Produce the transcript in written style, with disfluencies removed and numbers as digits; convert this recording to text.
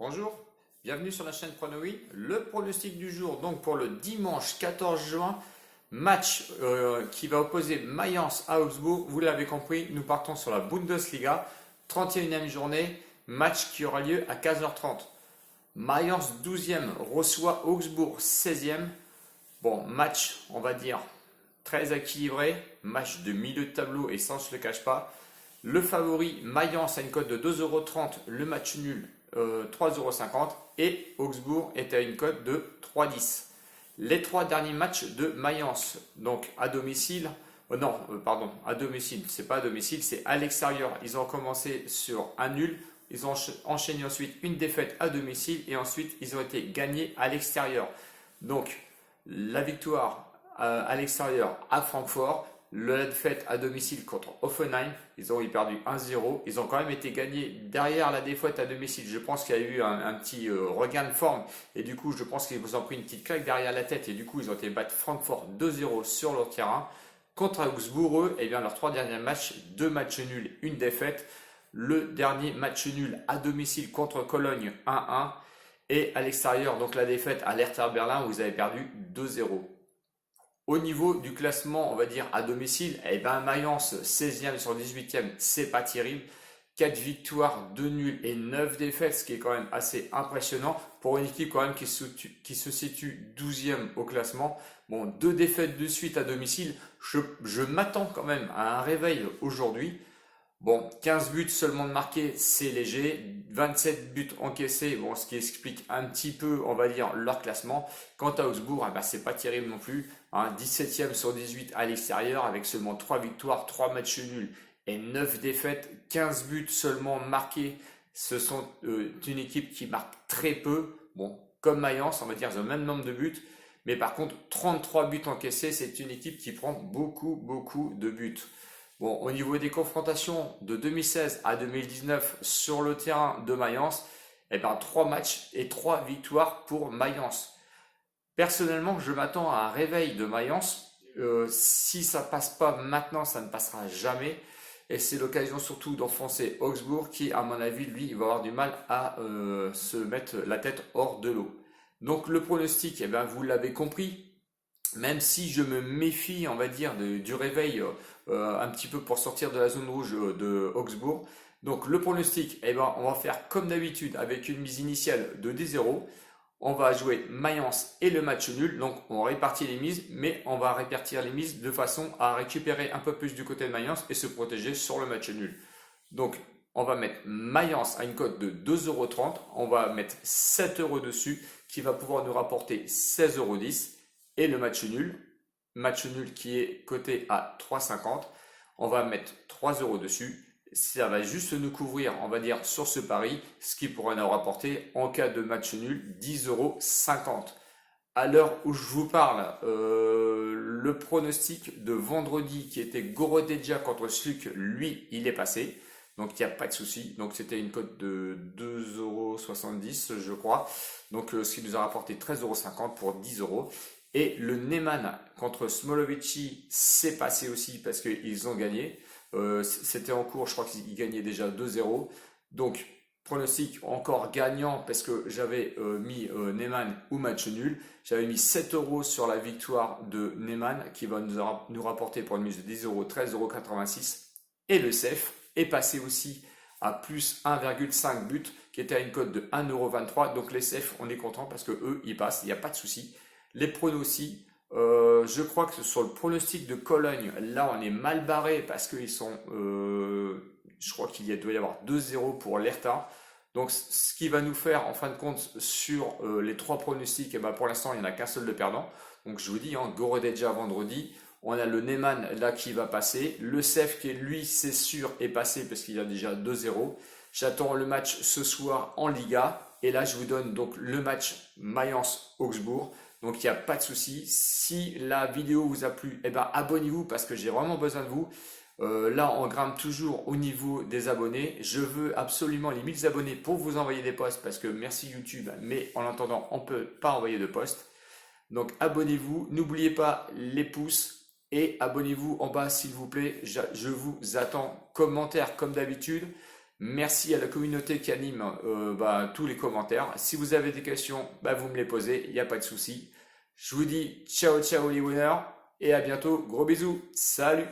Bonjour, bienvenue sur la chaîne Pronowi. Le pronostic du jour, donc pour le dimanche 14 juin, match qui va opposer Mayence à Augsbourg. Vous l'avez compris, nous partons sur la Bundesliga, 31e journée, match qui aura lieu à 15h30. Mayence 12e reçoit Augsbourg 16e. Bon, match, on va dire, très équilibré, match de milieu de tableau et ça, on ne se le cache pas. Le favori, Mayence, a une cote de 2,30 €, le match nul 3,50 € et Augsbourg est à une cote de 3,10 €. Les trois derniers matchs de Mayence, donc à domicile, à domicile, c'est pas à domicile, c'est à l'extérieur. Ils ont commencé sur un nul, ils ont enchaîné ensuite une défaite à domicile et ensuite ils ont été gagnés à l'extérieur. Donc la victoire à l'extérieur à Francfort, la défaite à domicile contre Hoffenheim, ils ont perdu 1-0. Ils ont quand même été gagnés derrière la défaite à domicile. Je pense qu'il y a eu un petit regain de forme et du coup je pense qu'ils vous ont pris une petite claque derrière la tête et du coup ils ont été battre Francfort 2-0 sur leur terrain. Contre Augsbourg, eux, leurs trois derniers matchs, 2 matchs nuls, une défaite. Le dernier match nul à domicile contre Cologne 1-1 et à l'extérieur, donc la défaite à l'Hertha Berlin où vous avez perdu 2-0. Au niveau du classement, on va dire à domicile, Mayence 16e sur 18e, c'est pas terrible. 4 victoires, 2 nuls et 9 défaites, ce qui est quand même assez impressionnant pour une équipe quand même qui se situe 12e au classement. Bon, 2 défaites de suite à domicile, je m'attends quand même à un réveil aujourd'hui. Bon, 15 buts seulement de marqués, c'est léger. 27 buts encaissés, bon, ce qui explique un petit peu, on va dire, leur classement. Quant à Augsbourg, c'est pas terrible non plus. 17e sur 18 à l'extérieur, avec seulement 3 victoires, 3 matchs nuls et 9 défaites. 15 buts seulement marqués. Ce sont une équipe qui marque très peu. Bon, comme Mayence, on va dire, ils ont le même nombre de buts. Mais par contre, 33 buts encaissés, c'est une équipe qui prend beaucoup de buts. Bon, au niveau des confrontations de 2016 à 2019 sur le terrain de Mayence, 3 matchs et 3 victoires pour Mayence. Personnellement, je m'attends à un réveil de Mayence. Si ça passe pas maintenant, ça ne passera jamais. Et c'est l'occasion surtout d'enfoncer Augsbourg qui, à mon avis, lui, il va avoir du mal à se mettre la tête hors de l'eau. Donc le pronostic, vous l'avez compris. Même si je me méfie, on va dire, du réveil un petit peu pour sortir de la zone rouge de Augsbourg. Donc le pronostic, on va faire comme d'habitude avec une mise initiale de 10-0. On va jouer Mayence et le match nul. Donc on répartit les mises, mais on va répartir les mises de façon à récupérer un peu plus du côté de Mayence et se protéger sur le match nul. Donc on va mettre Mayence à une cote de 2,30 €. On va mettre 7 € dessus qui va pouvoir nous rapporter 16,10 € et le match nul qui est coté à 3,50. On va mettre 3 € dessus. Ça va juste nous couvrir, on va dire, sur ce pari, ce qui pourrait nous rapporter, en cas de match nul, 10,50 €. À l'heure où je vous parle, le pronostic de vendredi qui était Gorodetja contre Sluk, lui, il est passé. Donc il n'y a pas de souci. Donc c'était une cote de 2,70 €, je crois. Donc ce qui nous a rapporté 13,50 € pour 10 €. Et le Neyman contre Smolovici s'est passé aussi parce qu'ils ont gagné. C'était en cours, je crois qu'ils gagnaient déjà 2-0. Donc, pronostic encore gagnant parce que j'avais mis Neyman ou match nul. J'avais mis 7 € sur la victoire de Neyman qui va nous rapporter pour une mise de 10 € 13,86 €. Et le CEF est passé aussi à plus 1,5 but qui était à une cote de 1,23 €. Donc les CEF, on est content parce que eux, ils passent, il n'y a pas de souci. Les pronos aussi, je crois que sur le pronostic de Cologne, là on est mal barré parce qu'ils sont, je crois doit y avoir 2-0 pour l'Hertha. Donc ce qui va nous faire en fin de compte sur les 3 pronostics, pour l'instant il n'y en a qu'un seul de perdant. Donc je vous dis, Gorodetja vendredi, on a le Neyman là qui va passer, le CEF qui lui c'est sûr est passé parce qu'il y a déjà 2-0. J'attends le match ce soir en Liga et là je vous donne donc le match Mayence-Augsbourg. Donc il n'y a pas de souci. Si la vidéo vous a plu, abonnez-vous parce que j'ai vraiment besoin de vous. Là, on grimpe toujours au niveau des abonnés. Je veux absolument les 1000 abonnés pour vous envoyer des posts parce que merci YouTube, mais en attendant, on ne peut pas envoyer de posts. Donc abonnez-vous. N'oubliez pas les pouces et abonnez-vous en bas s'il vous plaît. Je vous attends. Commentaires comme d'habitude. Merci à la communauté qui anime tous les commentaires. Si vous avez des questions, vous me les posez, il n'y a pas de souci. Je vous dis ciao ciao les winners et à bientôt. Gros bisous. Salut!